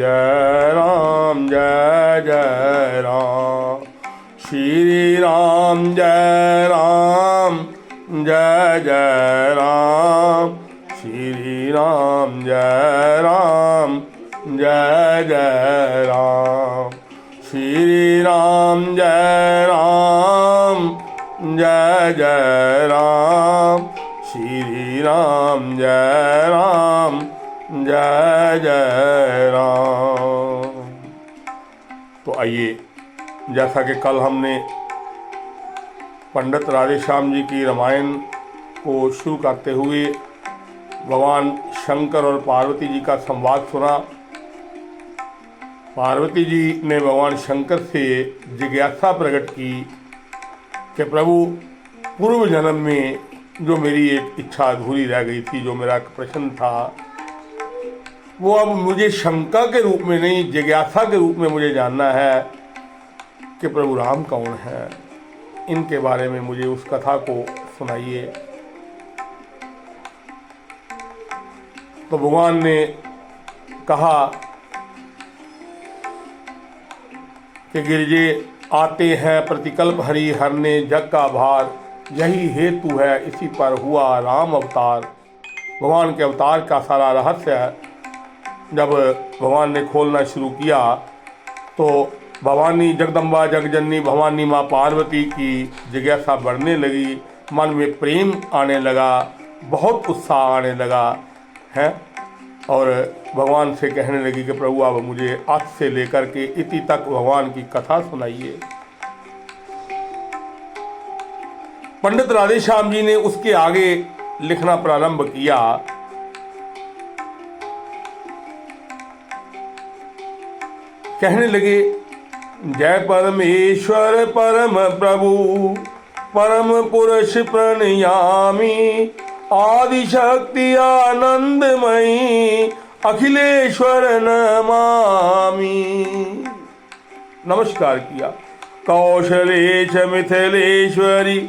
जय राम जय जय राम। श्री राम जय राम जय जय राम। श्री राम जय राम जय जय राम। श्री राम जय राम जय जय राम। श्री राम जय राम जय जय राम। तो आइए, जैसा कि कल हमने पंडित राधेश्याम जी की रामायण को शुरू करते हुए भगवान शंकर और पार्वती जी का संवाद सुना। पार्वती जी ने भगवान शंकर से जिज्ञासा प्रकट की कि प्रभु, पूर्व जन्म में जो मेरी एक इच्छा अधूरी रह गई थी, जो मेरा एक प्रश्न था, वो अब मुझे शंका के रूप में नहीं, जिज्ञासा के रूप में मुझे जानना है कि प्रभु राम कौन है। इनके बारे में मुझे उस कथा को सुनाइए। तो भगवान ने कहा कि गिरजे आते हैं प्रतिकल्प हरि हरने जग का भार, यही हेतु है इसी पर हुआ राम अवतार। भगवान के अवतार का सारा रहस्य जब भगवान ने खोलना शुरू किया तो भवानी जगदम्बा जगजननी भवानी माँ पार्वती की जिज्ञासा बढ़ने लगी, मन में प्रेम आने लगा, बहुत उत्साह आने लगा है, और भगवान से कहने लगी कि प्रभु अब मुझे आज से लेकर के इति तक भगवान की कथा सुनाइए। पंडित राधेश्याम जी ने उसके आगे लिखना प्रारंभ किया। कहने लगे, जय परमेश्वर परम प्रभु परम पुरुष प्रणयामी, आदिशक्ति आनंदमयी अखिलेश्वर नमामि। नमस्कार किया। कौशलेश मिथिलेश्वरी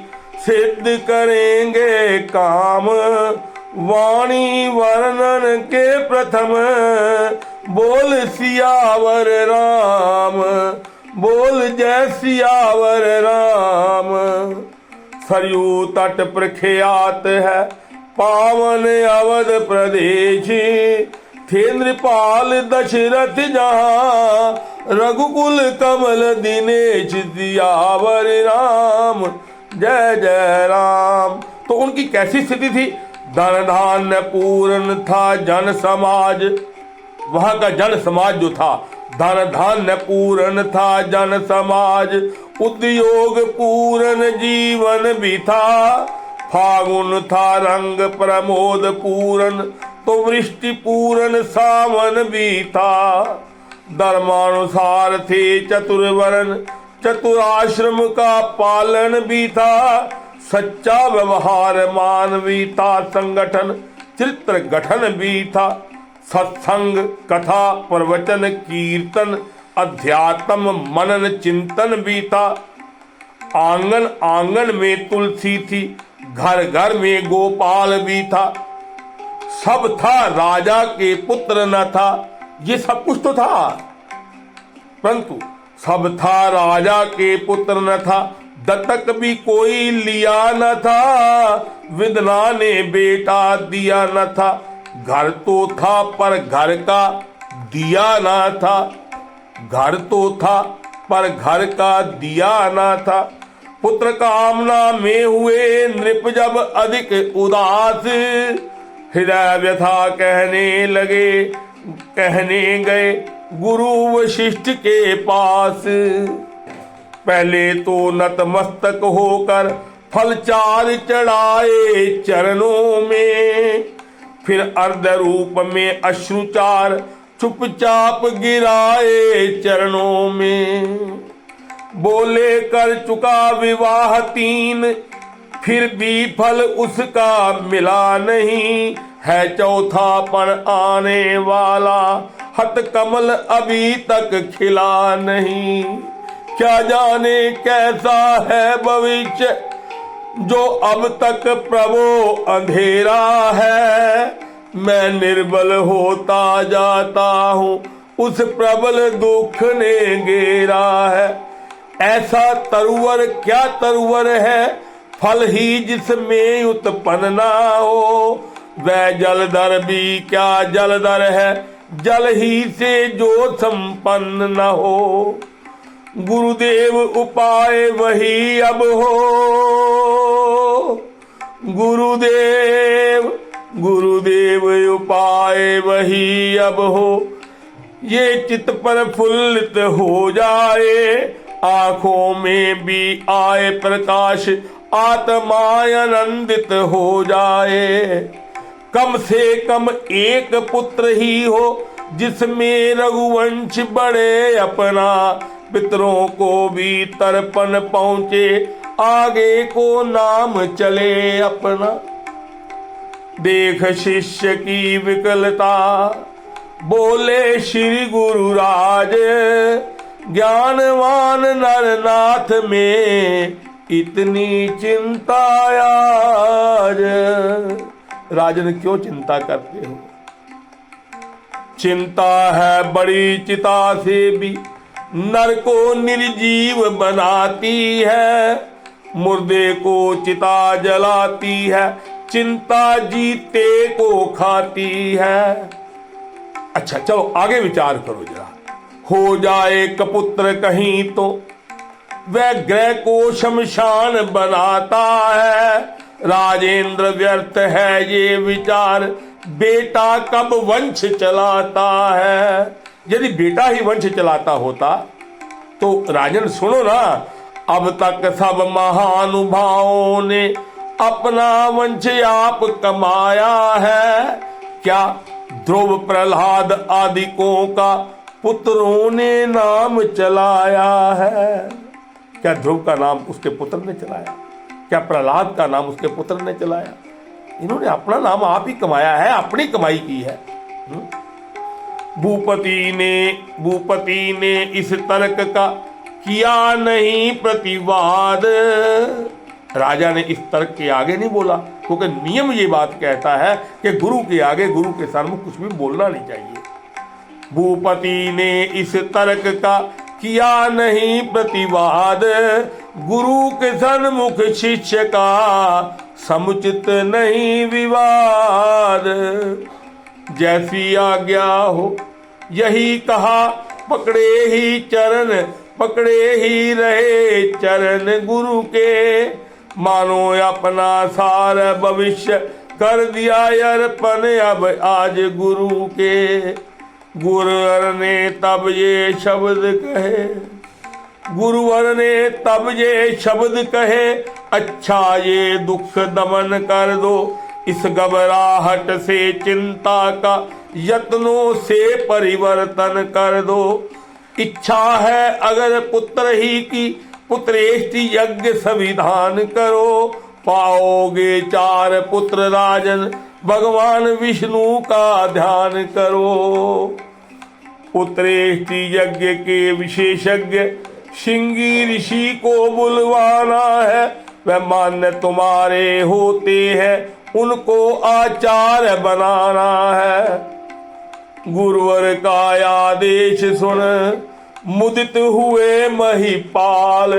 सिद्ध करेंगे काम, वाणी वर्णन के प्रथम बोल सियावर राम, बोल जय सियावर राम। सरयू तट प्रख्यात है पावन अवध प्रदेश, थे नृपाल दशरथ जहाँ, रघुकुल कमल दिनेश सियावर राम जय जय राम। तो उनकी कैसी स्थिति थी? धन धान्य पूर्ण था जन समाज, वहां का जन समाज जो था, धन धान्य पूर्ण था जन समाज, उद्योग पूर्ण जीवन भी था, फागुन था रंग प्रमोद पूर्ण, तो वृष्टि पूर्ण सावन भी था। धर्मानुसार थे चतुर्वर्ण, चतुराश्रम का पालन भी था, सच्चा व्यवहार मानवीयता संगठन चित्र गठन भी था। सत्संग कथा प्रवचन कीर्तन अध्यात्म मनन चिंतन भी था। आंगन आंगन में तुलसी थी, घर घर में गोपाल भी था। सब था राजा के पुत्र न था, ये सब कुछ तो था, परंतु सब था राजा के पुत्र न था, दत्तक भी कोई लिया न था, विधना ने बेटा दिया न था। घर तो था पर घर का दिया न था, घर तो था पर घर का दिया न था। पुत्र कामना में हुए नृप जब अधिक उदास, हृदय व्यथा कहने लगे, कहने गए गुरु वशिष्ठ के पास। पहले तो नतमस्तक होकर फल चार चढ़ाए चरणों में, फिर अर्ध रूप में अश्रुचार चुपचाप गिराए चरणों में। बोले कर चुका विवाह तीन, फिर भी फल उसका मिला नहीं, है चौथापन आने वाला, हत कमल अभी तक खिला नहीं। क्या जाने कैसा है भविष्य जो अब तक प्रभो अंधेरा है, मैं निर्बल होता जाता हूँ उस प्रबल दुख ने घेरा है। ऐसा तरुवर क्या तरुवर है, फल ही जिसमें उत्पन्न ना हो। वह जलधर भी क्या जलधर है, जल ही से जो संपन्न न हो। गुरुदेव उपाय वही अब हो, गुरुदेव गुरुदेव उपाय वही अब हो। ये चित्त पर फुल्लित हो जाए, आंखों में भी आए प्रकाश, आत्मा आनंदित हो जाए। कम से कम एक पुत्र ही हो, जिसमें रघुवंश बढ़े अपना। पितरों को भी तर्पण पहुंचे, आगे को नाम चले अपना। देख शिष्य की विकलता, बोले श्री गुरुराज। ज्ञानवान नरनाथ में इतनी चिंता आज। राजन क्यों चिंता करते हो? चिंता है बड़ी चिता से भी, नर को निर्जीव बनाती है। मुर्दे को चिता जलाती है, चिंता जीते को खाती है। अच्छा चलो आगे विचार करो जरा। हो जाए कपुत्र कहीं तो वह ग्रह को शमशान बनाता है। राजेंद्र व्यर्थ है ये विचार, बेटा कब वंश चलाता है। यदि बेटा ही वंश चलाता होता तो राजन सुनो ना, अब तक सब महानुभावों ने अपना वंश आप कमाया है। क्या ध्रुव प्रहलाद आदिकों का पुत्रों ने नाम चलाया है? क्या ध्रुव का नाम उसके पुत्र ने चलाया? क्या प्रहलाद का नाम उसके पुत्र ने चलाया? इन्होंने अपना नाम आप ही कमाया है, अपनी कमाई की है। भूपति ने इस तर्क का किया नहीं प्रतिवाद। राजा ने इस तर्क के आगे नहीं बोला, क्योंकि नियम ये बात कहता है कि गुरु के आगे, गुरु के सन्मुख कुछ भी बोलना नहीं चाहिए। भूपति ने इस तर्क का किया नहीं प्रतिवाद। गुरु के सन्मुख शिष्य का समुचित नहीं विवाद। जैसी आज्ञा हो यही कहा, पकड़े ही चरण, पकड़े ही रहे चरण गुरु के। मानो अपना सार भविष्य कर दिया अर्पण अब आज गुरु के। गुरुवर ने तब ये शब्द कहे, गुरुवर ने तब ये शब्द कहे, अच्छा ये दुख दमन कर दो। इस घबराहट से चिंता का यत्नों से परिवर्तन कर दो। इच्छा है अगर पुत्र ही की, पुत्रेष्टि यज्ञ संविधान करो। पाओगे 4 पुत्र राजन, भगवान विष्णु का ध्यान करो। पुत्रेष्टि यज्ञ के विशेषज्ञ श्रृंगी ऋषि को बुलवाना है। वह मान्य तुम्हारे होते हैं, उनको आचार्य बनाना है। गुरुवर का आदेश सुन मुदित हुए महिपाल।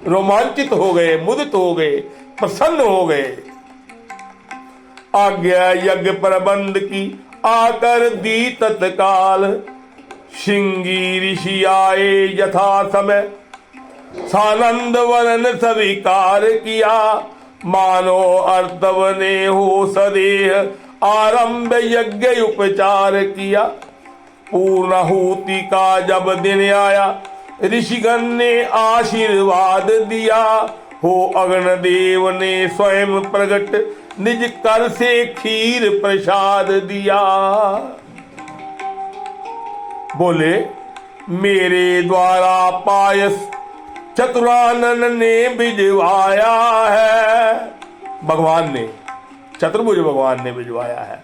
रोमांचित हो गए, मुदित हो गए, प्रसन्न हो गए। आज्ञा यज्ञ प्रबंध की आकर दी तत्काल। श्रृंगी ऋषि आए यथा समय, सानंद वरन स्वीकार किया। मानो अर्तव ने हो सदेह, आरंभ यज्ञ उपचार किया। पूर्णाहुति का जब दिन आया, ऋषिगण ने आशीर्वाद दिया। हो अग्नि देव ने स्वयं प्रकट, निज कर से खीर प्रसाद दिया। बोले मेरे द्वारा पायस चतुरानन ने भिजवाया है। भगवान ने, चतुर्भुज भगवान ने भिजवाया है।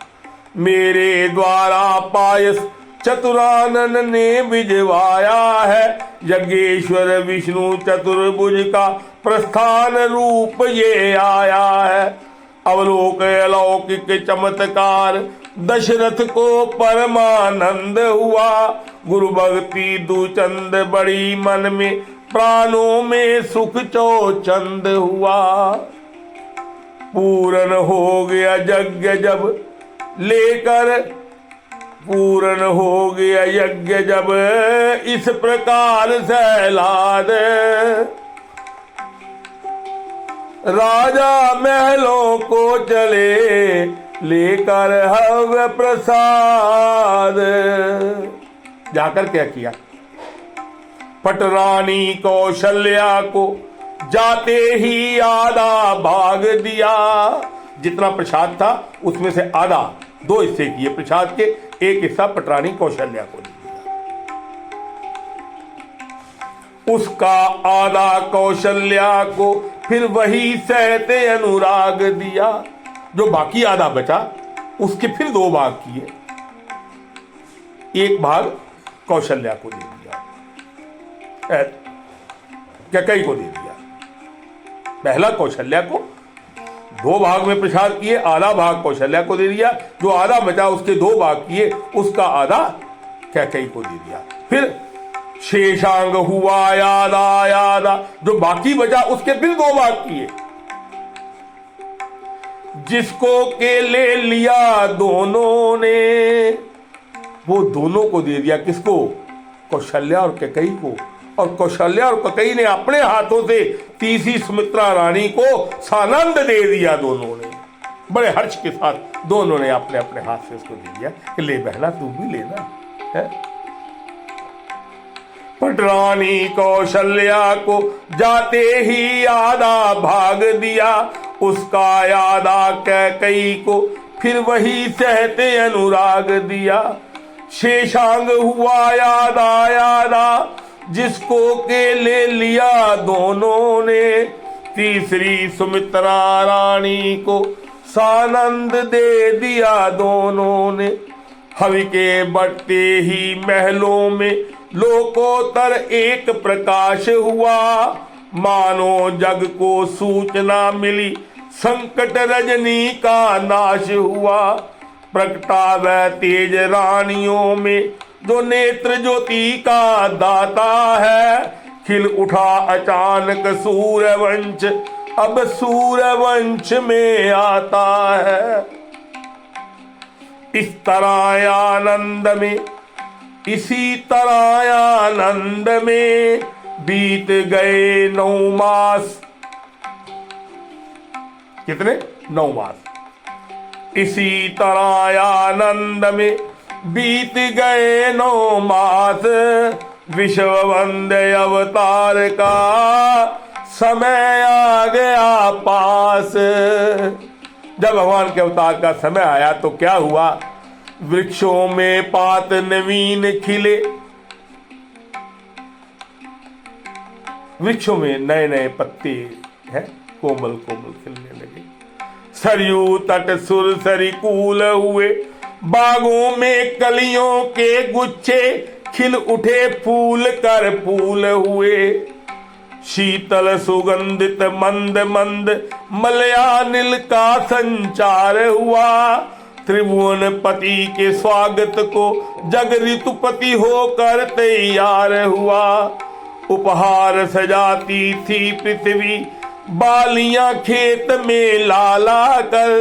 मेरे द्वारा पायस चतुरानन ने भिजवाया है। यज्ञेश्वर विष्णु चतुर्भुज का प्रस्थान रूप ये आया है। अवलोक अलौकिक चमत्कार, दशरथ को परमानंद हुआ। गुरु भक्ति दुचंद बड़ी मन में, प्राणों में सुख चौचंद हुआ। पूर्ण हो गया यज्ञ जब लेकर, पूर्ण हो गया यज्ञ जब इस प्रकार सहलाद। राजा महलों को चले लेकर हव्य प्रसाद। जाकर क्या किया? पटरानी कौशल्या को जाते ही आधा भाग दिया। जितना प्रसाद था उसमें से आधा, 2 हिस्से किए प्रसाद के, एक हिस्सा पटरानी कौशल्या को दिया। उसका आधा कौशल्या को फिर वही सहते अनुराग दिया। जो बाकी आधा बचा उसके फिर 2 भाग किए, एक भाग कौशल्या को दे दिया, कैकेयी को दे दिया। पहला कौशल्या को 2 भाग में प्रसाद किए, आधा भाग कौशल्या को दे दिया। जो आधा बचा उसके 2 भाग किए, उसका आधा कैकेयी को दे दिया। फिर शेषांग हुआ यादा यादा, जो बाकी बचा उसके फिर 2 भाग किए। जिसको के ले लिया दोनों ने, वो दोनों को दे दिया। किसको? कौशल्या और कैकेयी को। और कौशल्या और कैकेयी ने अपने हाथों से तीसरी सुमित्रा रानी को सानंद दे दिया। दोनों ने बड़े हर्ष के साथ दोनों ने अपने अपने हाथ से उसको दे दिया कि ले बहना तू भी लेना है। पटरानी कौशल्या को जाते ही आधा भाग दिया। उसका आधा कैकेयी को फिर वही सहते अनुराग दिया। शेषांग हुआ यादा यादा, जिसको के ले लिया दोनों ने। तीसरी सुमित्रा रानी को सानंद दे दिया दोनों ने। हवि के बढ़ते ही महलों में लोकोत्तर एक प्रकाश हुआ। मानो जग को सूचना मिली, संकट रजनी का नाश हुआ। प्रगटावे तेज रानियों में जो नेत्र ज्योति का दाता है। खिल उठा अचानक सूर्यवंश, अब सूर्यवंश में आता है। इस तरह आनंद में, इसी तरह आनंद में बीत गए 9 मास। कितने? 9 मास। इसी तरह आनंद में बीत गए 9 मास। विश्व वंदे अवतार का समय आ गया पास। जब भगवान के अवतार का समय आया तो क्या हुआ? वृक्षों में पात नवीन खिले। वृक्षों में नए नए पत्ते हैं, कोमल कोमल खिलने लगे। सरयू तट सुर सरिकूल हुए। बागों में कलियों के गुच्छे खिल उठे, फूल कर फूल हुए। शीतल सुगंधित मंद मंद मलयानिल का संचार हुआ। त्रिभुवन पति के स्वागत को जग ऋतुपति होकर तैयार हुआ। उपहार सजाती थी पृथ्वी, बालियां खेत में लाला कर।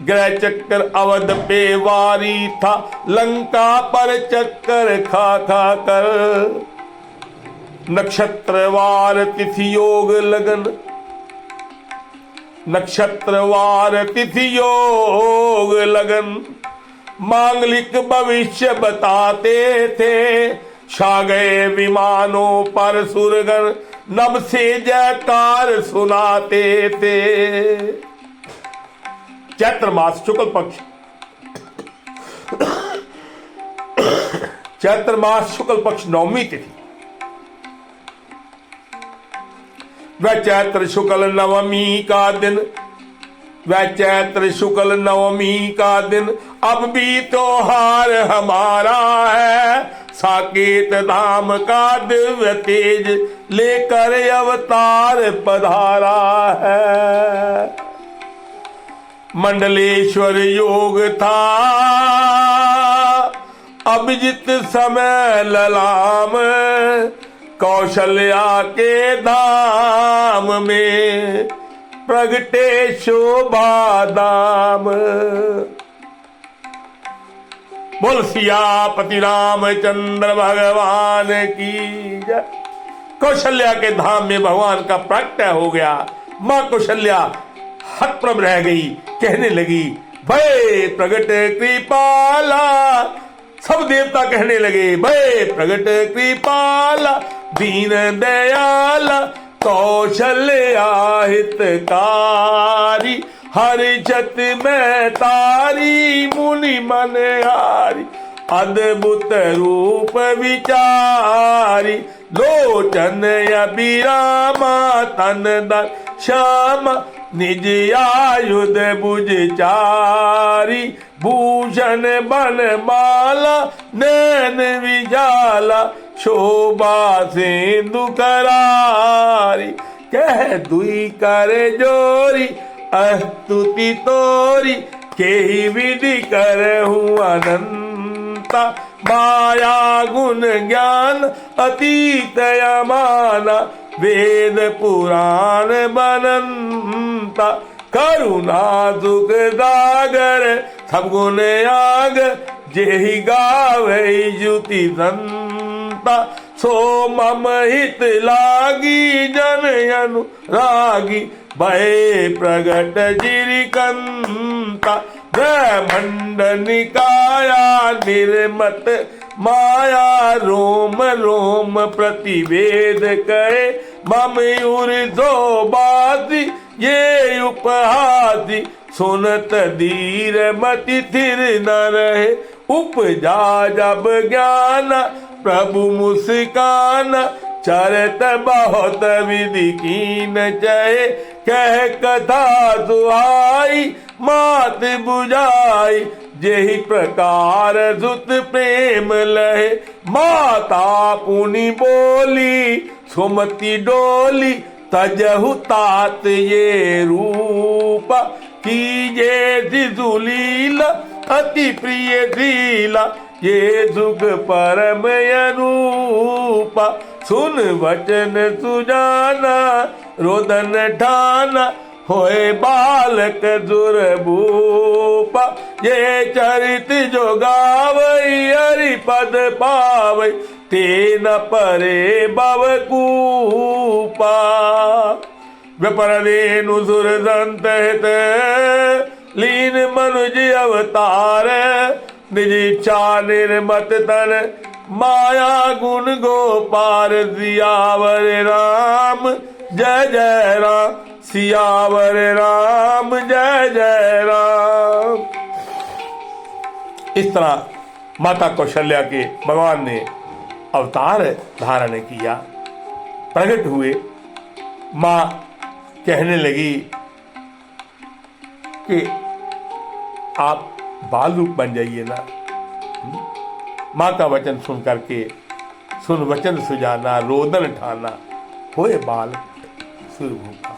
ग्रह चक्कर अवध पे वारी था, लंका पर चक्कर खा खा कर। नक्षत्रवार तिथि योग लगन, नक्षत्रवार तिथि योग लगन। मांगलिक भविष्य बताते थे, छा गए विमानों पर सुरगण, नभ से जयकार सुनाते थे। चैत्र मास शुक्ल पक्ष, चैत्र मास शुक्ल पक्ष 9वीं तिथि। वह चैत्र शुक्ल नवमी का दिन, वह चैत्र शुक्ल नवमी का दिन अब भी त्योहार हमारा है। साकेत धाम का दिव्य तेज लेकर अवतार पधारा है। मंडलेश्वर योग था अभिजित समय ललाम, कौशल्या के धाम में प्रगटे शोभा दाम। बोल सियापति रामचंद्र भगवान की जय। कौशल्या के धाम में भगवान का प्रगट हो गया। मां कौशल्या हतप्रभ रह गई, कहने लगी भय प्रगट कृपाला। सब देवता कहने लगे भय प्रगट कृपाला, दीन दयाला, कौशल्या हितकारी। हर जत में तारी, मुनि मन हारी। अद्भुत रूप विचारी, लोचन अभिरामा। तन दन श्याम, निज आयुध भुज चारी। भूषण बन माला, नैन विजाला। शोभा सिंधु करारी, कह दुई कर जोरी। स्तुति तोरी, के ही विधि करहूं अनंता। माया गुण ज्ञान अतीत अमाना, वेद पुराण बनंता। करुणा दुख दागर, सब गुण आग। जेहि गावै जुति संता, सो मम हित लागी। जन अनुरागी, भय प्रगट जिरिकंता। ब्रह्मंड निकाया, निर्मत माया। रोम रोम प्रतिवेद कहे, मम ऊर्ध्व बासी। ये उपहासी, सुनत धीर मति थिर न रहे। उपजा जब ज्ञान, प्रभु मुस्कान। चरत बहुत विधि कीन चहे, कह कथा सुहाई। मात बुझाई, जेहि प्रकार सुत प्रेम लहे। माता पुनि बोली, सुमति डोली। तजहु तात ये रूप, कीजे शिशु लीला। अति प्रिय शीला, ये सुख परम अनूपा। सुन वचन सुजाना, रोदन ठाना। होए बालक दुर्भूपा, ये चरित जो गावई। हरि पद पावई, ते न परे भवकूपा। विपरदेनु सुर संत हित, लीन मनुज अवतार। निज इच्छा निर्मत तन, माया गुण गोपार। सियावर राम जय जय राम, सियावर राम जय जय राम। इस तरह माता कौशल्या के भगवान ने अवतार धारण किया, प्रकट हुए। मां कहने लगी कि आप बाल रूप बन जाइए ना। मां का वचन सुन करके, सुन वचन सुजाना, रोदन ठाना। होए बाल सुरभूपा,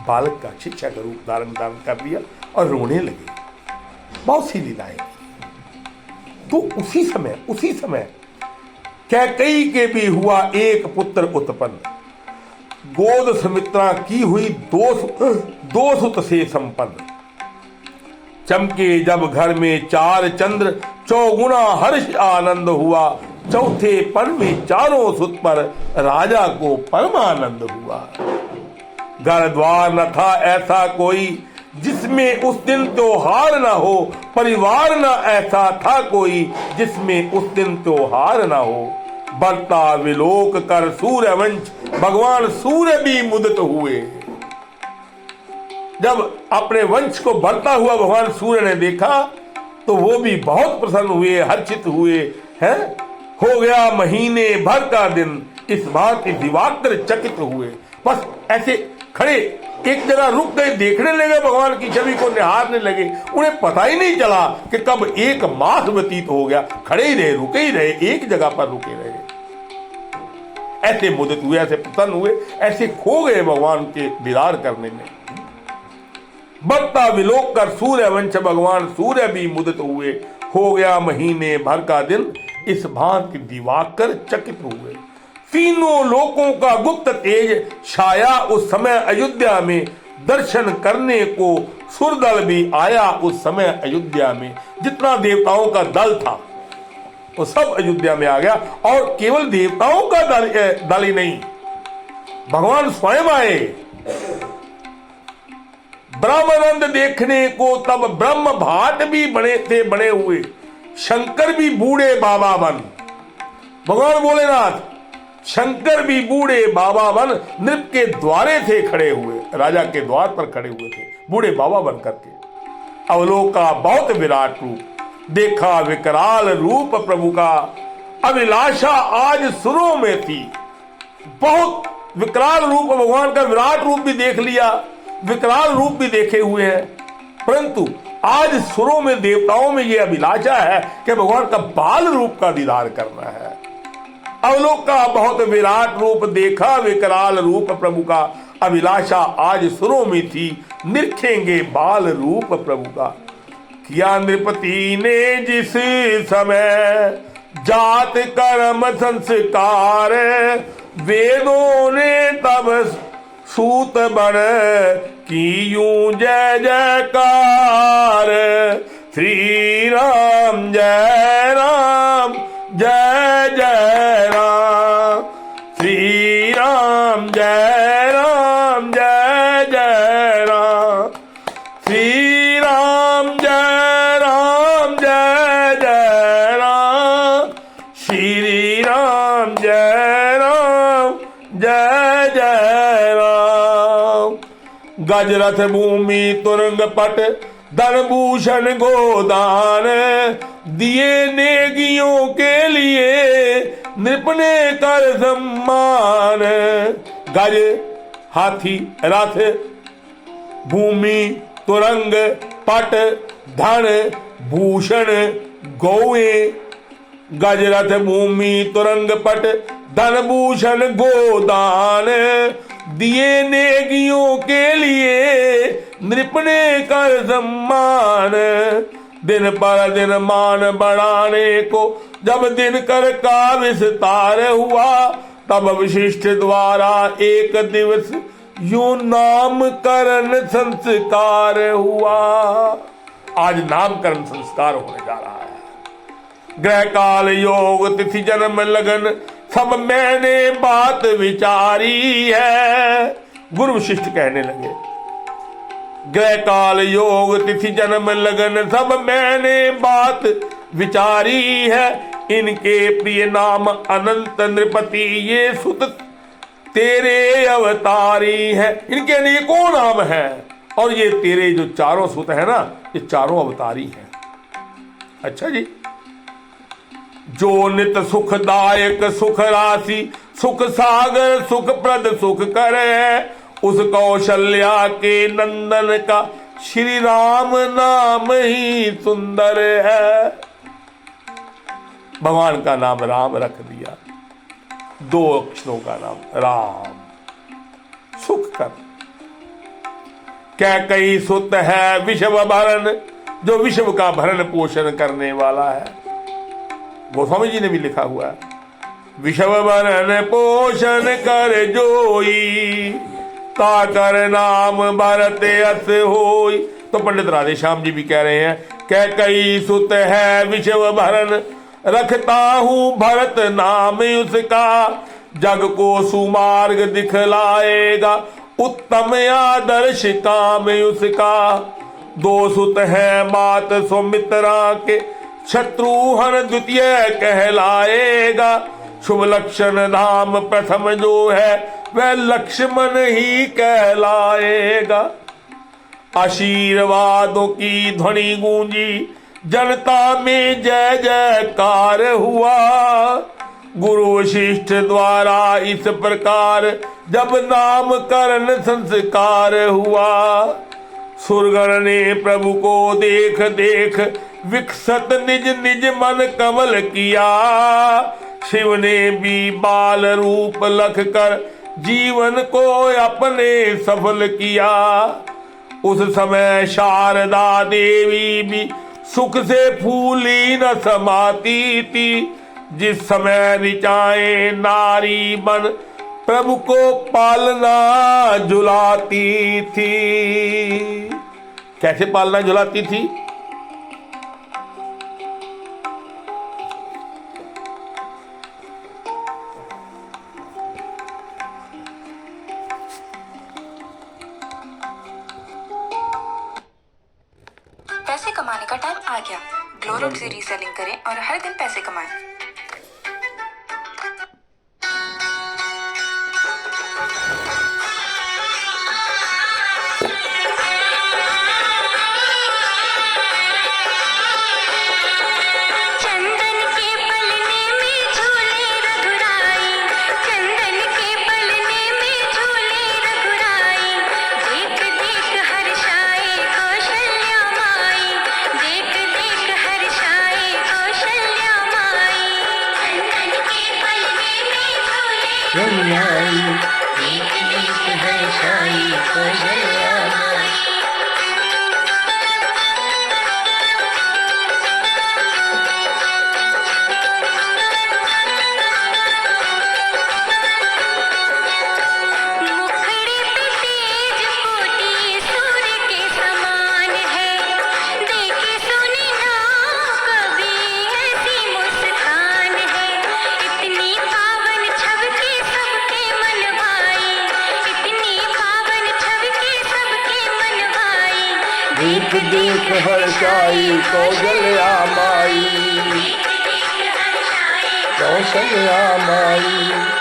बालक का शिक्षा का रूप धारण कर दिया और रोने लगे। बहुत सी लीलाएं की। तो उसी समय कैकेयी के भी हुआ एक पुत्र उत्पन्न। गोद सुमित्रा की हुई दो सुत से संपन्न। चमके जब घर में चार चंद्र, चौगुना हर्ष आनंद हुआ। चौथे पन में चारों सुत पर, राजा को परमानंद हुआ। घर द्वार न था ऐसा कोई, जिसमें उस दिन त्योहार न हो। परिवार न ऐसा था कोई, जिसमें उस दिन त्योहार न हो। बरता विलोक कर सूर्य वंश, भगवान सूर्य भी मुदित हुए। जब अपने वंश को बढ़ता हुआ भगवान सूर्य ने देखा, तो वो भी बहुत प्रसन्न हुए, हर्षित हुए हैं। हो गया महीने भर का दिन, इस बात दिवाकर चकित हुए। बस ऐसे खड़े एक जगह रुक गए, देखने लगे भगवान की छवि को, निहारने लगे। उन्हें पता ही नहीं चला कि कब एक मास व्यतीत हो गया। खड़े ही रहे, रुके ही रहे, एक जगह पर रुके रहे। ऐसे मुदित हुए, ऐसे प्रसन्न हुए, ऐसे खो गए भगवान के दीदार करने में। बढ़ता विलोक कर सूर्य वंश भगवान सूर्य भी मुदित हुए। हो गया महीने भर का दिन, इस भांति दिवाकर चकित हुए। तीनों लोकों का गुप्त तेज छाया उस समय अयोध्या में। दर्शन करने को सुरदल भी आया उस समय अयोध्या में। जितना देवताओं का दल था वो सब अयोध्या में आ गया। और केवल देवताओं का दल ही नहीं, भगवान स्वयं आए। ब्रह्मानंद देखने को तब ब्रह्म भाट भी बने हुए। शंकर भी बूढ़े बाबा बन, भगवान भोलेनाथ शंकर भी बूढ़े बाबा बन नृप के द्वारे थे खड़े हुए। राजा के द्वार पर खड़े हुए थे बूढ़े बाबा बन करके। अवलोका बहुत विराट रूप, देखा विकराल रूप प्रभु का। अभिलाषा आज सुरों में थी। बहुत विकराल रूप भगवान का, विराट रूप भी देख लिया, विकराल रूप भी देखे हुए हैं, परंतु आज सुरों में देवताओं में यह अभिलाषा है कि भगवान का बाल रूप का दीदार करना है। अवलोका बहुत विराट रूप, देखा विकराल रूप प्रभु का। अभिलाषा आज सुरों में थी, निरखेंगे बाल रूप प्रभु का। किया नृपति ने जिस समय जात कर्म संस्कार, वेदों ने तब सूत बन की यूं जय जयकार। श्री राम जय राम जय जय राम, श्री राम जय राम जय जय राम, श्री राम जय राम जय जय राम, श्री राम जय राम जय जय राम। गजरथ भूमि तुरंग पट धन भूषण गोदान, दिए नेगियों के लिए नृप ने कर सम्मान। गज हाथी रथ, भूमि तुरंग पट धन भूषण गौएं। गजरथ भूमि तुरंग पट धन भूषण गोदान, दिए नेगियों के लिए नृप ने कर सम्मान। दिन पर दिन मान बढ़ाने को जब दिन कर का विस्तार हुआ, तब वशिष्ठ द्वारा एक दिवस यूं नामकरण संस्कार हुआ। आज नामकरण संस्कार होने जा रहा है। ग्रह काल योग तिथि जन्म लगन सब मैंने बात विचारी है। गुरु वशिष्ठ कहने लगे, ग्रह काल योग तिथि जन्म लगन सब मैंने बात विचारी है। इनके प्रिय नाम अनंत नृपति, ये सुत तेरे अवतारी है। इनके अनेकों नाम हैं और ये तेरे जो चारों सुत है ना, ये चारों अवतारी हैं। अच्छा जी, जो नित सुखदायक सुख राशि, सुख सागर सुख प्रद सुख करे, उस कौशल्या के नंदन का श्री राम नाम ही सुंदर है। भगवान का नाम राम रख दिया, दो अक्षरों का नाम राम। सुख कर क्या कई सुत है विश्व भरण, जो विश्व का भरण पोषण करने वाला है। गोस्वामी जी ने भी लिखा हुआ है, विश्व भरण पोषण कर जोई, ताकर नाम भरत अस होई। तो पंडित राधेश्याम जी भी कह रहे हैं, कह कई सुत है विश्व भरण, रखता हूं भरत नाम उसका, जग को सुमार्ग दिखलाएगा, उत्तम आदर्श काम उसका। दो सुत है मात सुमित्रा के, शत्रुघ्न द्वितीय कहलाएगा, शुभ लक्षण धाम प्रथम जो है, वह लक्ष्मण ही कहलाएगा। आशीर्वादों की ध्वनि गूंजी, जनता में जय जयकार हुआ। गुरु वशिष्ठ द्वारा इस प्रकार जब नामकरण संस्कार हुआ, सुरगण ने प्रभु को देख देख विकसत निज निज मन कमल किया। शिव ने भी बाल रूप लख कर जीवन को अपने सफल किया। उस समय शारदा देवी भी सुख से फूली न समाती थी, जिस समय ऋचाएं नारी बन प्रभु को पालना झुलाती थी। कैसे पालना झुलाती थी? पैसे कमाने का टाइम आ गया। ग्लो रूट से रीसेलिंग करें और हर दिन पैसे कमाएं। देख देख हर्षाई कौशल्या माई, कौशल्या माई।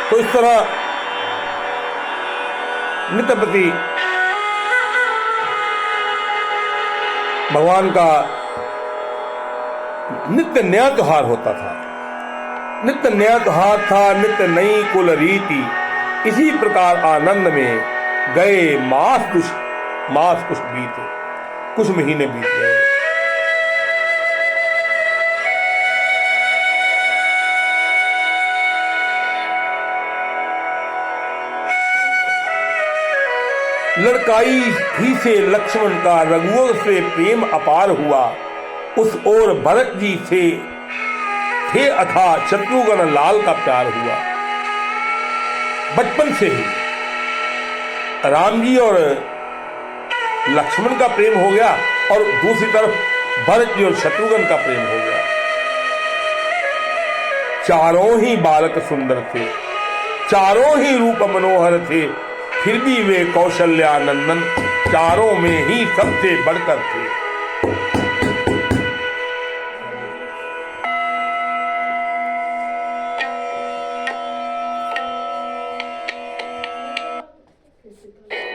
तो इस तरह नित्य प्रति भगवान का नित्य नया त्योहार होता था, नित्य नया त्योहार था, नित्य नई कुल रीति। इसी प्रकार आनंद में गए मास कुछ बीते, कुछ महीने बीत गए। लड़काई ही से लक्ष्मण का रघुवर से प्रेम अपार हुआ, उस ओर भरत जी से थे अथा शत्रुघ्न लाल का प्यार हुआ। बचपन से ही राम जी और लक्ष्मण का प्रेम हो गया और दूसरी तरफ भरत जी और शत्रुघ्न का प्रेम हो गया। चारों ही बालक सुंदर थे, चारों ही रूप मनोहर थे, फिर भी वे कौशल्यानंदन चारों में ही सबसे बढ़कर थे।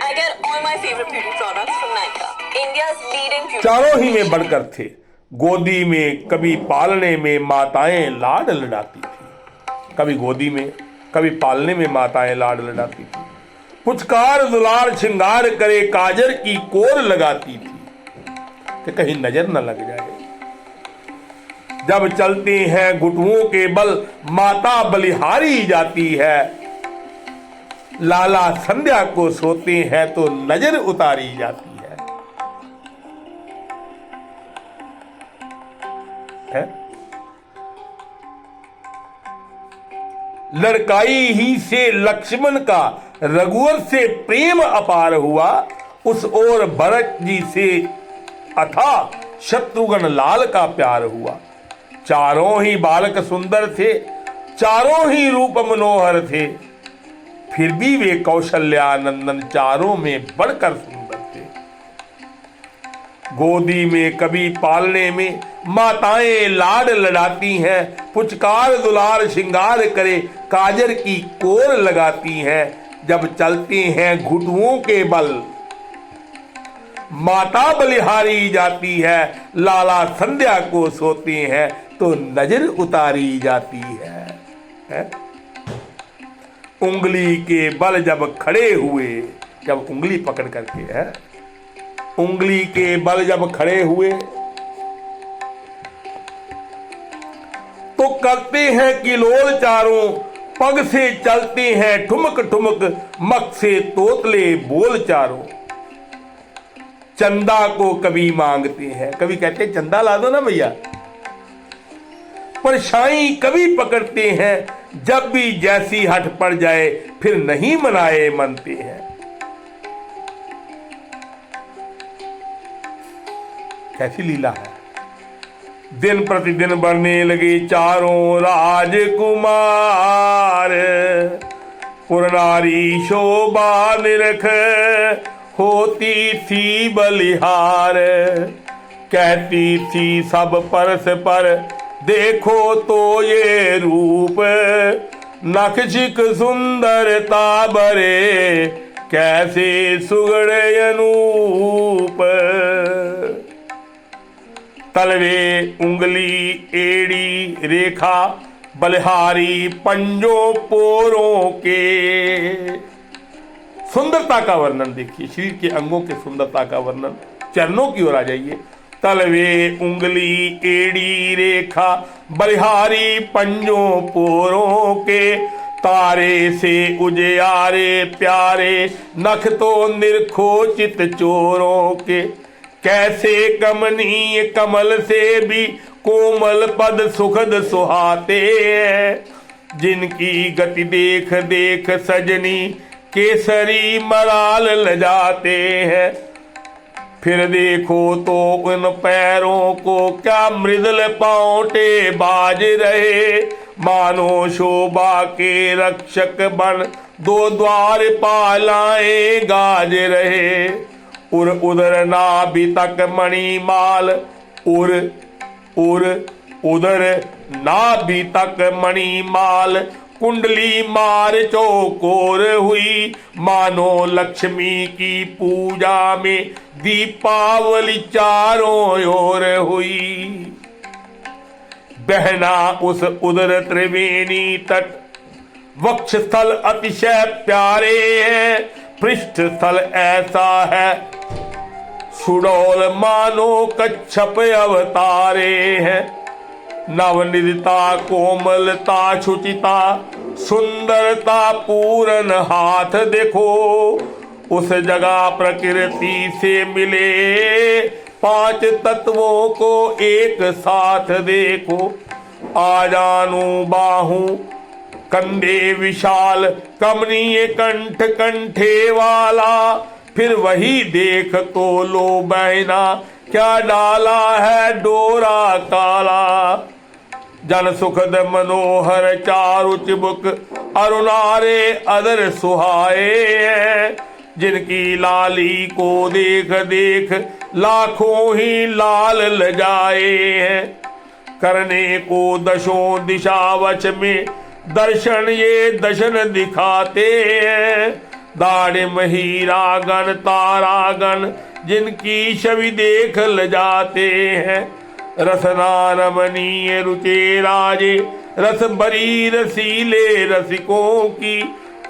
I get all my favorite beauty products from Nykaa, India's leading beauty. चारों ही में बढ़कर थे। गोदी में कभी पालने में माताएं लाड लडाती थी, कभी गोदी में कभी पालने में माताएं लाड लडाती थी। पुचकार दुलार श्रृंगार करे काजर की कोर लगाती थी कि कहीं नजर न लग जाए। जब चलते हैं घुटुओं के बल माता बलिहारी जाती है, लाला संध्या को सोते हैं तो नजर उतारी जाती है? लड़काई ही से लक्ष्मण का रघुवर से प्रेम अपार हुआ, उस ओर भरत जी से अथा शत्रुघ्न लाल का प्यार हुआ। चारों ही बालक सुंदर थे, चारों ही रूप मनोहर थे, फिर भी वे कौशल्यानंदन चारों में बढ़कर सुंदर थे। गोदी में कभी पालने में माताएं लाड लडाती हैं, पुचकार दुलार श्रृंगार करे काजर की कोर लगाती हैं। जब चलते हैं घुटुओं के बल माता बलिहारी जाती है, लाला संध्या को सोते हैं तो नजर उतारी जाती है? उंगली के बल जब खड़े हुए, जब उंगली पकड़ करके है, उंगली के बल जब खड़े हुए तो करते हैं किलोल चारों, पग से चलते हैं ठुमक ठुमक, मक से तोतले बोल चारों। चंदा को कभी मांगते हैं, कभी कहते हैं चंदा ला दो ना भैया। परछाई कभी पकड़ते हैं, जब भी जैसी हट पड़ जाए फिर नहीं मनाए मनते हैं। कैसी लीला है। दिन प्रतिदिन बढ़ने लगे चारों राजकुमार, पुरनारी शोभा निरख होती थी बलिहार। कहती थी सब परस पर देखो तो ये रूप, नखशिक सुंदरता बरे कैसे सुगड़ अनूप। तलवे उंगली एड़ी रेखा बलिहारी पंजों पोरों के। सुंदरता का वर्णन देखिए, शरीर के अंगों के सुंदरता का वर्णन। चरणों की ओर आ जाइए। तलवे उंगली एड़ी रेखा बलिहारी पंजों पोरों के, तारे से उजियारे प्यारे नख तो निर्खोचित चोरों के। कैसे कमनीय कमल से भी कोमल पद सुखद सुहाते हैं, जिनकी गति देख देख सजनी केसरी मराल लजाते हैं। फिर देखो तो उन पैरों को क्या मृदुल पांवटे बाज रहे, मानो शोभा के रक्षक बन दो द्वार पालाए गाज रहे। उर उदर नाभि तक मणिमाल, उर उदर नाभि तक मणिमाल, कुंडली मार चौकोर हुई, मानो लक्ष्मी की पूजा में दीपावली चारों ओर हुई। बहना उस उदर त्रिवेणी तट, वक्ष स्थल अतिशय प्यारे हैं, पृष्ठ स्थल ऐसा है सुडौल मानो कच्छप अवतारे हैं। नवनिधिता कोमलता शुचिता सुंदरता पूरन हाथ देखो, उस जगह प्रकृति से मिले पांच तत्वों को एक साथ देखो। आ जानू बाहू कंधे विशाल, कमनीय कंठ कंठे वाला, फिर वही देख तो लो बहना, क्या डाला है डोरा काला। जन सुखद मनोहर चारु चिबुक, अरुणारे अदर सुहाए। जिनकी लाली को देख देख लाखों ही लाल लजाए हैं। करने को दशों दिशावच में दर्शन ये दशन दिखाते हैं। दाड़िम हीरागन तारागन जिनकी छवि देख लजाते हैं। रसना रमणीय रुचे राजे, रस बरी रसीले रसिकों की।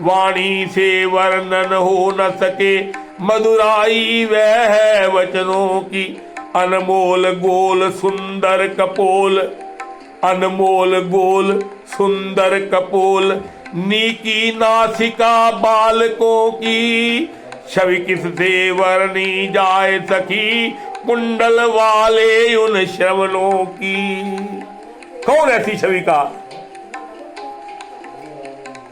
वाणी से वर्णन हो न सके, मधुराई वह है वचनों की। अनमोल गोल सुंदर कपोल, अनमोल गोल सुंदर कपोल। नीकी नासिका बालकों की, छवि किससे वर्णी जाए सखी। कुंडल वाले उन श्रवणों की। कौन ऐसी छवि का?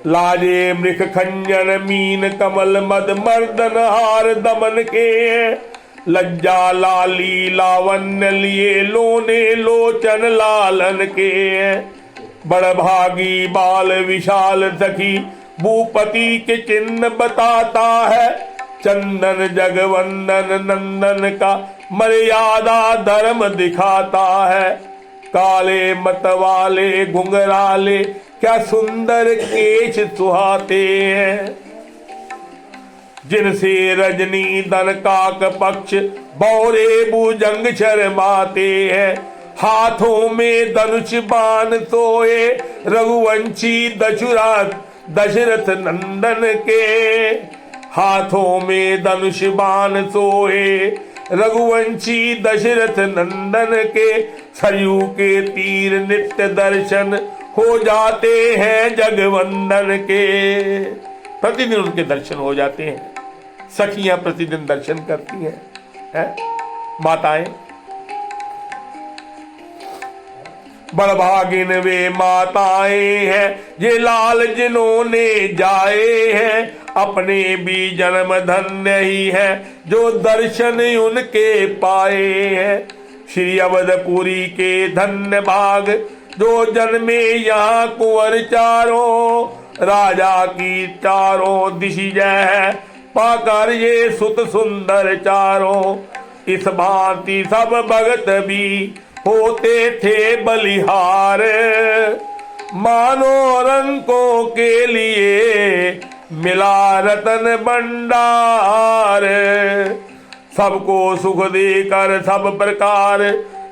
लाजे मृख खंजन मीन कमल मद मर्दन हार दमन के। लज्जा लाली लावण्य लिए लोने लोचन लालन के। बड़भागी बाल विशाल सखी, भूपति के चिन्ह बताता है। चंदन जगवंदन नंदन का मर्यादा धर्म दिखाता है। काले मतवाले घुंघराले क्या सुंदर केश सुहाते हैं। जिनसे रजनी दन काक पक्ष बौरे भुजंग शर्माते हैं। हाथों में धनुष बाण सोए रघुवंशी दशरथ नंदन के। हाथों में धनुष बाण सोए रघुवंशी दशरथ नंदन के। सरयू के तीर नित्य दर्शन हो जाते हैं जगवंदन के। प्रतिदिन उनके दर्शन हो जाते हैं। सखियां प्रतिदिन दर्शन करती हैं, माताएं। बड़भागिन वे माताएं हैं, ये लाल जिन्होंने जाए हैं। अपने भी जन्म धन्य ही है, जो दर्शन उनके पाए हैं। श्री अवधपुरी के धन्य भाग, जो जन्मे यहाँ कुंवर चारों। राजा की चारों दिशि जय, पाकर ये सुत सुंदर चारों। इस भांति सब भगत भी होते थे बलिहार। मानो रंकों के लिए मिला रतन भंडार। सबको सुख देकर सब प्रकार,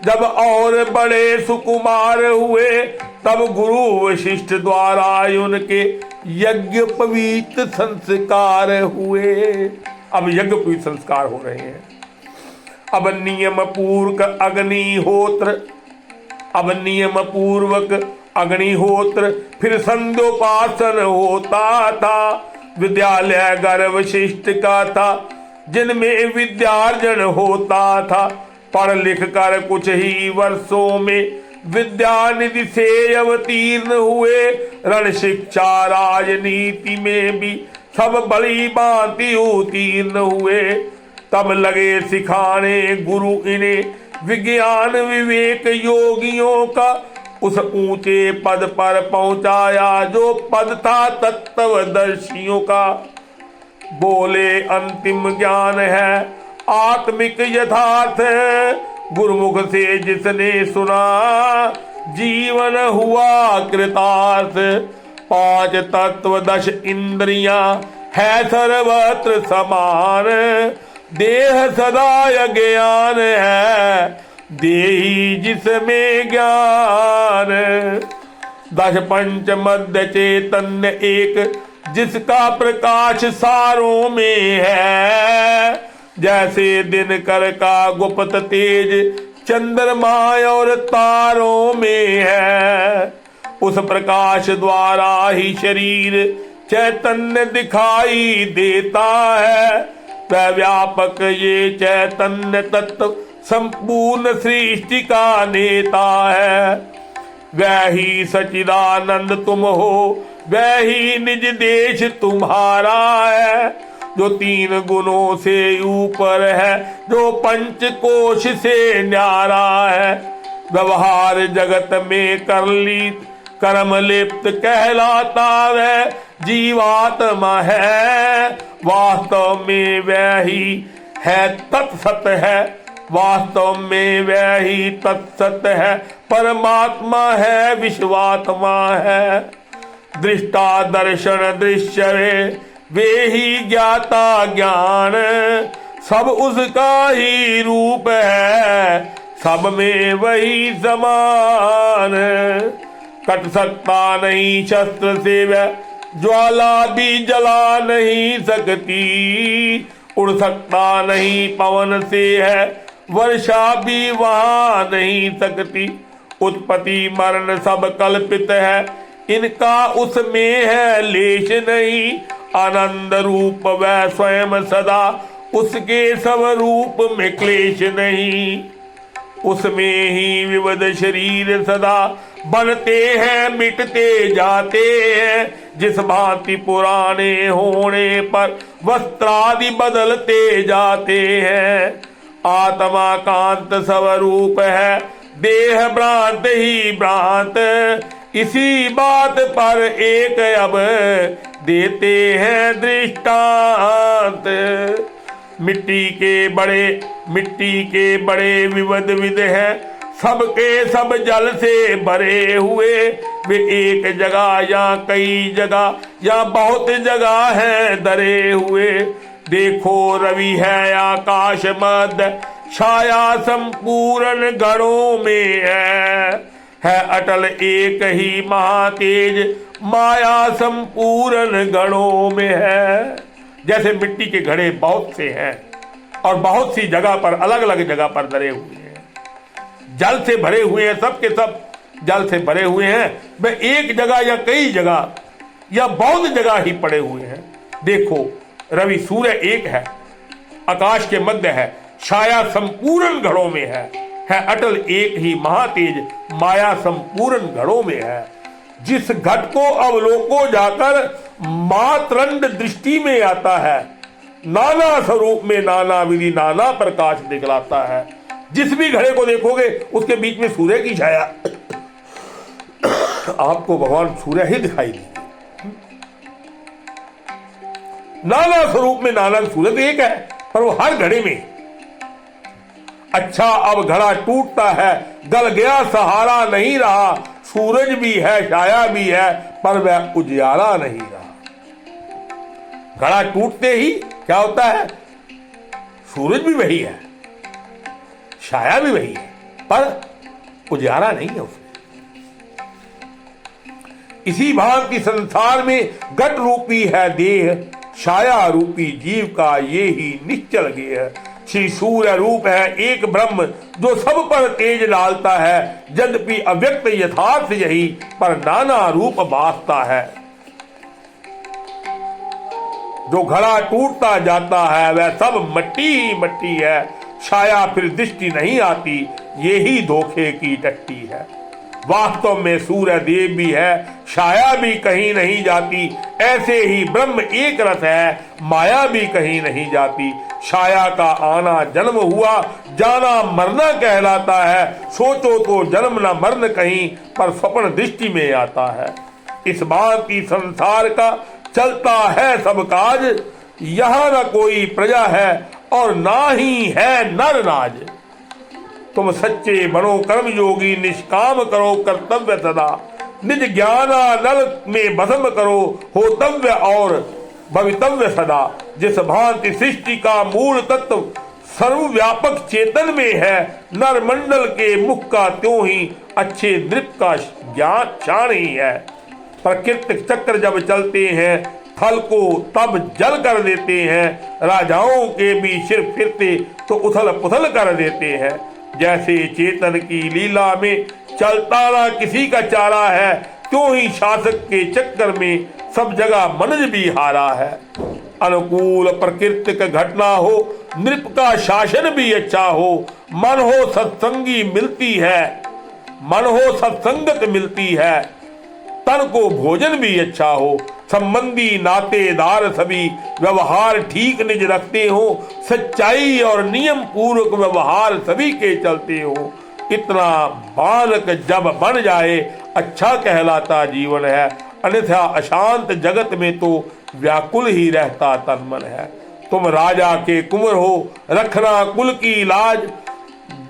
जब और बड़े सुकुमार हुए। तब गुरु वशिष्ठ द्वारा उनके यज्ञ पवित्र संस्कार हुए। अब यज्ञ पवित्र संस्कार हो रहे हैं। अब नियम पूर्वक अग्निहोत्र, अब नियम पूर्वक अग्निहोत्र, फिर संध्योपासन होता था। विद्यालय गर्भ वशिष्ठ का था, जिनमें विद्यार्जन होता था। पढ़ लिख कर कुछ ही वर्षों में विद्या निधि से अवतीर्ण हुए। रण शिक्षा राजनीति में भी सब बड़ी भांति उत्तीर्ण हुए। तब लगे सिखाने गुरु इन्हें विज्ञान विवेक योगियों का। उस ऊंचे पद पर पहुंचाया जो पद था तत्वदर्शियों का। बोले अंतिम ज्ञान है आत्मिक यथार्थ, गुरुमुख से जिसने सुना जीवन हुआ कृतार्थ। 5 तत्व 10 इंद्रियां है सर्वत्र समान। देह सदा ज्ञान है, देही जिसमें ज्ञान। 10 पंच मध्य चैतन्य एक, जिसका प्रकाश सारों में है। जैसे दिनकर का गुप्त तेज चंद्रमा और तारों में है। उस प्रकाश द्वारा ही शरीर चैतन्य दिखाई देता है। वह व्यापक ये चैतन्य तत्व संपूर्ण सृष्टि का नेता है। वह ही सचिदानंद तुम हो, वह ही निज देश तुम्हारा है। जो 3 गुणों से ऊपर है, जो पंचकोश से न्यारा है। व्यवहार जगत में कर ली कर्म लिप्त कहलाता वह जीवात्मा है। वास्तव में वह ही है तत्सत है, वास्तव में वह ही तत्सत है। परमात्मा है, विश्वात्मा है। दृष्टा दर्शन दृश्य वे ही ज्ञाता ज्ञान, सब उसका ही रूप है, सब में वही समान। कट सकता नहीं शस्त्र से वह ज्वाला भी जला नहीं सकती, उड़ सकता नहीं पवन से है वर्षा भी वहां नहीं सकती। उत्पत्ति मरण सब कल्पित है, इनका उसमें है लेश नहीं। आनंद रूप वह स्वयं सदा, उसके सब रूप में क्लेश नहीं। उसमें ही विविध शरीर सदा बनते हैं मिटते जाते हैं। जिस भांति पुराने होने पर वस्त्रादि बदलते जाते हैं। आत्मा कांत स्वरूप है, देह भ्रांत ही भ्रांत। इसी बात पर एक अब देते हैं दृष्टांत। मिट्टी के बड़े विविध विध हैं, सबके सब जल से भरे हुए। वे एक जगह या कई जगह या बहुत जगह हैं धरे हुए। देखो रवि है आकाश मध्य, छाया संपूर्ण गणों में है अटल एक ही महातेज, माया संपूर्ण गणों में है। जैसे मिट्टी के घड़े बहुत से हैं और बहुत सी जगह पर अलग अलग जगह पर धरे हुए हैं, जल से भरे हुए हैं, सब के सब जल से भरे हुए हैं। वे एक जगह या कई जगह या बहुत जगह ही पड़े हुए हैं। देखो रवि सूर्य एक है, आकाश के मध्य है, छाया संपूर्ण घड़ों में है अटल एक ही महातेज, माया संपूर्ण घड़ों में है। जिस घट को अवलोको जाकर मातरंड दृष्टि में आता है, नाना स्वरूप में नाना विधि नाना प्रकाश दिखलाता है। जिस भी घड़े को देखोगे उसके बीच में सूर्य की छाया आपको भगवान सूर्य ही दिखाई देंगे। नाना स्वरूप में नाना, सूर्य तो एक है पर वो हर घड़े में। अच्छा अब घड़ा टूटता है, गल गया सहारा नहीं रहा। सूरज भी है छाया भी है पर वह उजियारा नहीं रहा। घड़ा टूटते ही क्या होता है, सूरज भी वही है, छाया भी वही है पर उजियारा नहीं है उसमें। इसी भांति संसार में घट रूपी है देह, छाया रूपी जीव का ये ही निश्चल गेह। श्री सूर्य रूप है एक ब्रह्म जो सब पर तेज डालता है। यद्यपि अव्यक्त यथार्थ यही पर नाना रूप भासता है। जो घड़ा टूटता जाता है वह सब मट्टी ही मट्टी है। छाया फिर दृष्टि नहीं आती, ये ही धोखे की टट्टी है। वास्तव में सूर्य देव भी है, छाया भी कहीं नहीं जाती। ऐसे ही ब्रह्म एक रस है, माया भी कहीं नहीं जाती। छाया का आना जन्म हुआ, जाना मरना कहलाता है। सोचो तो जन्म न मरण कहीं पर स्वप्न दृष्टि में आता है। इस भांति संसार का चलता है सब काज, यहाँ न कोई प्रजा है और ना ही है नर नाज। तुम सच्चे बनो कर्म योगी, निष्काम करो कर्तव्य सदा। निज ज्ञाना नल में भस्म करो, होतव्य और भवितव्य सदा। जिस भांति सृष्टि का मूल तत्व सर्वव्यापक चेतन में है, नर मंडल के मुख का त्यों ही अच्छे नृप का ज्ञान क्षाण ही है। प्राकृतिक चक्र जब चलते हैं, थल को तब जल कर देते हैं। राजाओं के भी सिर फिरते तो उथल पुथल कर देते हैं। जैसे चेतन की लीला में चलता ना किसी का चारा है, क्यों ही शासक के चक्कर में सब जगह मनुज भी हारा है। अनुकूल प्राकृतिक घटना हो, नृप का शासन भी अच्छा हो। मन हो सत्संगी मिलती है, मन हो सत्संगत मिलती है। तन को भोजन भी अच्छा हो, संबंधी नातेदार सभी व्यवहार ठीक निज रखते हो, सच्चाई और नियम पूर्वक व्यवहार सभी के चलते हो। इतना बालक जब बन जाए अच्छा कहलाता जीवन है, अन्यथा अशांत जगत में तो व्याकुल ही रहता तन मन है। तुम राजा के कुंवर हो, रखना कुल की लाज,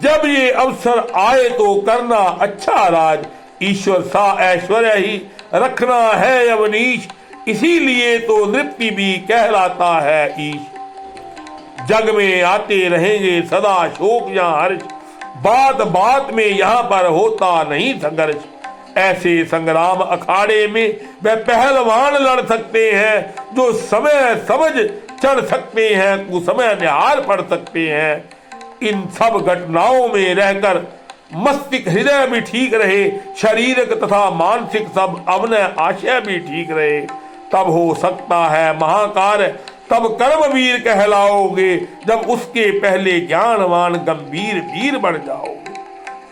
जब ये अवसर आए तो करना अच्छा राज। ईश्वर सा ऐश्वर्य ही रखना है अवनीश, इसीलिए तो नृत्य भी कहलाता है ईश। जग में आते रहेंगे सदा शोक या हर्ष, बात बात में यहाँ पर होता नहीं संघर्ष। ऐसे संग्राम अखाड़े में वे पहलवान लड़ सकते हैं, जो समय समझ चढ़ सकते हैं, कुसमय निहार पढ़ सकते हैं। इन सब घटनाओं में रहकर मस्तिष्क हृदय भी ठीक रहे, शारीरिक तथा मानसिक सब अवनय आशय भी ठीक रहे, तब हो सकता है महाकार्य, तब कर्मवीर कहलाओगे, जब उसके पहले ज्ञानवान गंभीर वीर बन जाओगे।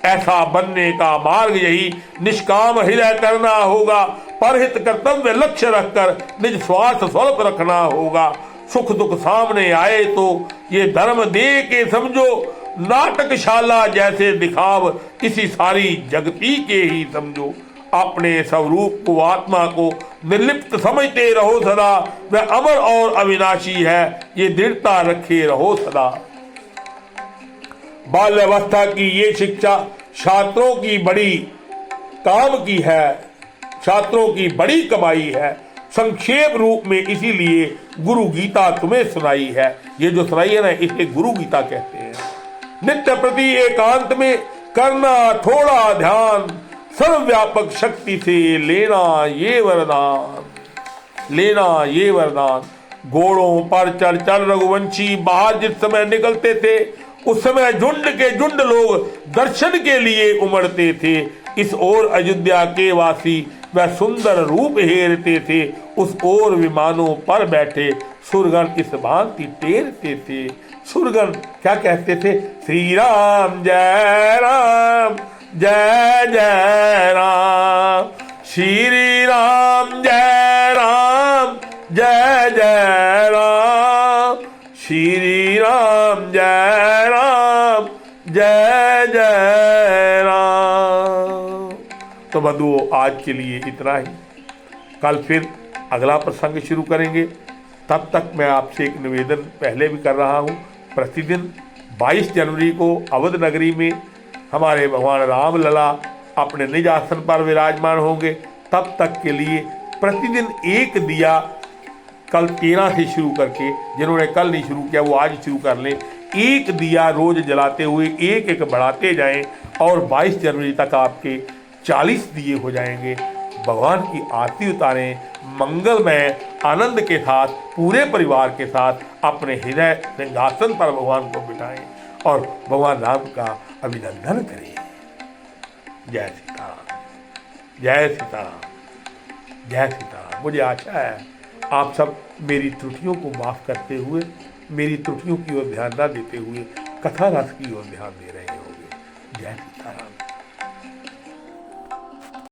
ऐसा बनने का मार्ग यही निष्काम हृदय करना होगा, परहित कर्तव्य लक्ष्य रखकर निज स्वार्थ स्वल्प रखना होगा। सुख दुख सामने आए तो ये धर्म दे के समझो, नाटकशाला जैसे दिखाव किसी सारी जगती के ही समझो। अपने स्वरूप को आत्मा को निर्लिप्त समझते रहो सदा, वह अमर और अविनाशी है, ये दृढ़ता रखे रहो सदा। बाल्यावस्था की ये शिक्षा छात्रों की बड़ी काम की है, छात्रों की बड़ी कमाई है। संक्षेप रूप में इसीलिए गुरु गीता तुम्हें सुनाई है। ये जो सुनाई है ना, इसे गुरु गीता कहते हैं। नित्य प्रति एकांत में करना थोड़ा ध्यान, सर्वव्यापक शक्ति से लेना ये वरदान, लेना ये वरदान। घोड़ों पर चढ़ चढ़ रघुवंशी बाहर जिस समय निकलते थे, उस समय झुंड के झुंड लोग दर्शन के लिए उमड़ते थे। इस ओर अयोध्या के वासी वह सुंदर रूप हेरते थे, उस ओर विमानों पर बैठे सुरगण इस भांति टेरते थे। सुरगण क्या कहते थे? श्री राम जय राम जय जय राम, श्री राम जय राम जय जय राम, श्री राम जय राम जय जय राम। तो बंधुओं, आज के लिए इतना ही। कल फिर अगला प्रसंग शुरू करेंगे। तब तक मैं आपसे एक निवेदन पहले भी कर रहा हूँ, प्रतिदिन 22 जनवरी को अवध नगरी में हमारे भगवान राम लला अपने निज आसन पर विराजमान होंगे। तब तक के लिए प्रतिदिन एक दिया, कल 13 से शुरू करके, जिन्होंने कल नहीं शुरू किया वो आज शुरू कर लें। एक दिया रोज जलाते हुए एक एक बढ़ाते जाएं और 22 जनवरी तक आपके 40 दिए हो जाएंगे। भगवान की आरती उतारें, मंगलमय आनंद के साथ पूरे परिवार के साथ अपने हृदय सिंहासन पर भगवान को बिठाएं और भगवान राम का अभिनंदन करें। जय सीताराम, जय सीताराम, जय सीताराम। मुझे आशा है आप सब मेरी त्रुटियों को माफ करते हुए, मेरी त्रुटियों की ओर ध्यान न देते हुए कथा रस की ओर ध्यान दे रहे होंगे। जय सीताराम।